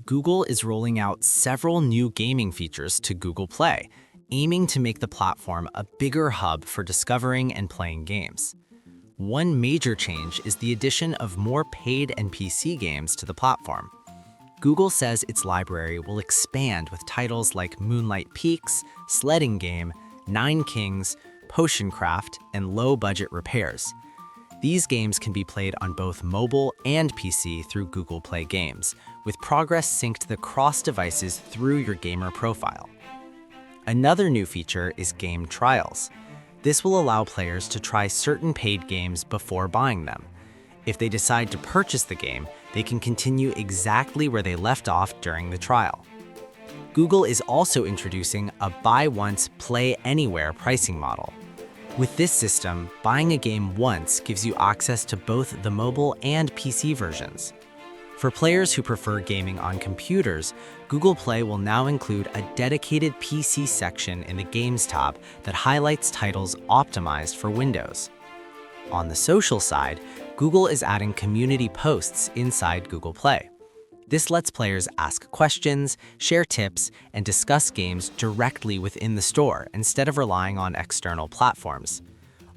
Google is rolling out several new gaming features to Google Play, aiming to make the platform a bigger hub for discovering and playing games. One major change is the addition of more paid NPC games to the platform. Google says its library will expand with titles like Moonlight Peaks, Sledding Game, Nine Kings, Potion Craft, and low-budget repairs. These games can be played on both mobile and PC through Google Play Games, with progress synced to cross-devices through your gamer profile. Another new feature is Game Trials. This will allow players to try certain paid games before buying them. If they decide to purchase the game, they can continue exactly where they left off during the trial. Google is also introducing a Buy Once, Play Anywhere pricing model. With this system, buying a game once gives you access to both the mobile and PC versions. For players who prefer gaming on computers, Google Play will now include a dedicated PC section in the Games tab that highlights titles optimized for Windows. On the social side, Google is adding community posts inside Google Play. This lets players ask questions, share tips, and discuss games directly within the store instead of relying on external platforms.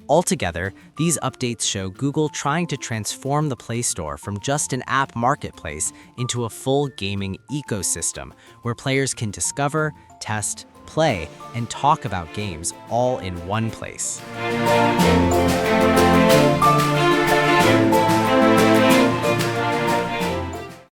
Altogether, these updates show Google trying to transform the Play Store from just an app marketplace into a full gaming ecosystem where players can discover, test, play, and talk about games all in one place.